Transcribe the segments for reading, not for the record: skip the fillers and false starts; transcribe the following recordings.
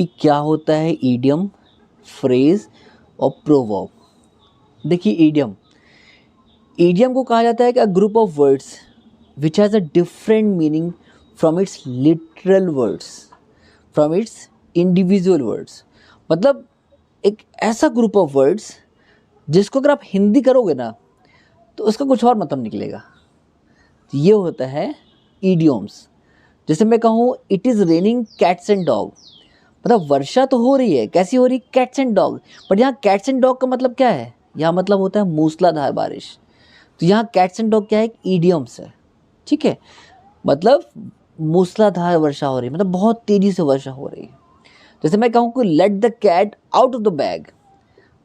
कि क्या होता है ईडियम, फ्रेज और प्रोवर्ब। देखिए ईडियम को कहा जाता है कि a group of words which has a different meaning from its literal words, from its individual words. मतलब एक ऐसा ग्रुप ऑफ वर्ड्स जिसको अगर आप हिंदी करोगे ना तो उसका कुछ और मतलब निकलेगा। तो ये होता है ईडियम्स। जैसे मैं कहूँ it is raining cats and dog, मतलब वर्षा तो हो रही है, कैसी हो रही, कैट्स एंड डॉग। बट यहाँ कैट्स एंड डॉग का मतलब क्या है, यहाँ मतलब होता है मूसलाधार बारिश। तो यहाँ कैट्स एंड डॉग क्या है, एक ईडियम्स है, ठीक है। मतलब मूसलाधार वर्षा हो रही है, मतलब बहुत तेजी से वर्षा हो रही है। जैसे मैं कहूँ कि let the cat out of the bag,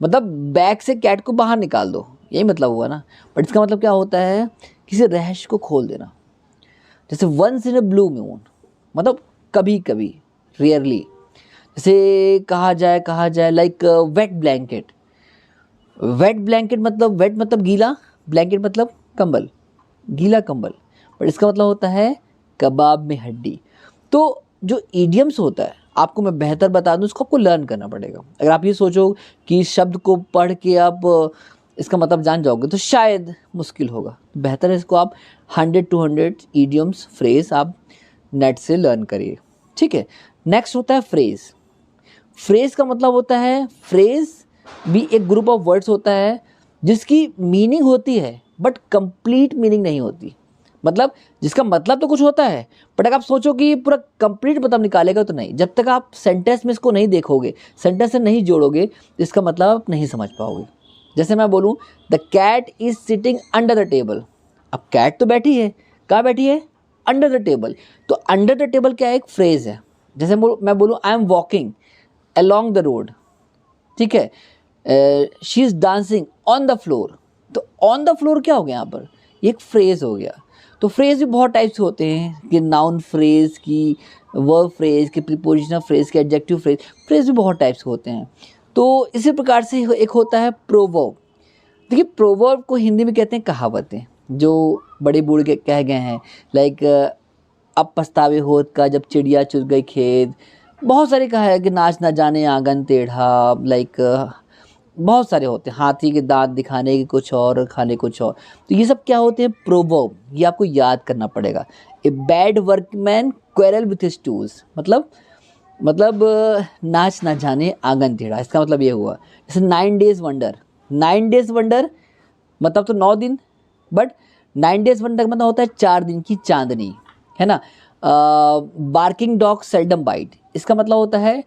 मतलब बैग से कैट को बाहर निकाल दो, यही मतलब हुआ ना। बट इसका मतलब क्या होता है, किसी रहस्य को खोल देना। जैसे once in a blue moon, मतलब कभी कभी, रेयरली। जैसे कहा जाए like wet blanket. Wet blanket मतलब, वेट मतलब गीला, ब्लैंकेट मतलब कंबल, गीला कंबल। बट इसका मतलब होता है कबाब में हड्डी। तो जो इडियम्स होता है, आपको मैं बेहतर बता दूं, इसको आपको लर्न करना पड़ेगा। अगर आप ये सोचो कि शब्द को पढ़ के आप इसका मतलब जान जाओगे तो शायद मुश्किल होगा। बेहतर है इसको आप 100 to 100 इडियम्स फ्रेज आप नेट से लर्न करिए, ठीक है। नेक्स्ट होता है फ्रेज। फ्रेज का मतलब होता है, फ्रेज भी एक ग्रुप ऑफ वर्ड्स होता है जिसकी मीनिंग होती है बट कंप्लीट मीनिंग नहीं होती। मतलब जिसका मतलब तो कुछ होता है बट अगर आप सोचो कि पूरा कंप्लीट मतलब निकालेगा तो नहीं। जब तक आप सेंटेंस में इसको नहीं देखोगे, सेंटेंस से नहीं जोड़ोगे, इसका मतलब आप नहीं समझ पाओगे। जैसे मैं बोलूँ the cat is sitting under the table. अब कैट तो बैठी है, कहाँ बैठी है, अंडर द टेबल। तो अंडर द टेबल क्या है, एक फ्रेज है। जैसे मैं बोलूँ I am walking along the road, ठीक है। She is dancing on the floor. तो ऑन द फ्लोर क्या हो गया यहाँ पर, ये एक फ्रेज हो गया। तो फ्रेज भी बहुत टाइप्स होते हैं कि नाउन फ्रेज की, वर्ब फ्रेज की, प्रीपोजिशनल फ्रेज की, एडजेक्टिव फ्रेज। फ्रेज भी बहुत टाइप्स के होते हैं। तो इसी प्रकार से एक होता है प्रोवर्ब। देखिए प्रोवर्ब को हिंदी में कहते हैं कहावतें, जो बड़े बूढ़े कह गए हैं। लाइक अब पछतावे होत का जब चिड़िया चुग गई खेत। बहुत सारे कहा है कि नाच ना जाने आंगन टेढ़ा। लाइक बहुत सारे होते हैं, हाथी के दांत दिखाने के कुछ और खाने कुछ और। तो ये सब क्या होते हैं, प्रोवर्ब। ये आपको याद करना पड़ेगा। A bad workman quarrel with his tools, मतलब नाच ना जाने आंगन टेढ़ा। इसका मतलब ये हुआ। जैसे 9 days वंडर, 9 days वंडर मतलब तो 9 दिन, बट 9 days वंडर का मतलब होता है 4 दिन की चांदनी, है ना। बार्किंग डॉग सेल्डम बाइट, इसका मतलब होता है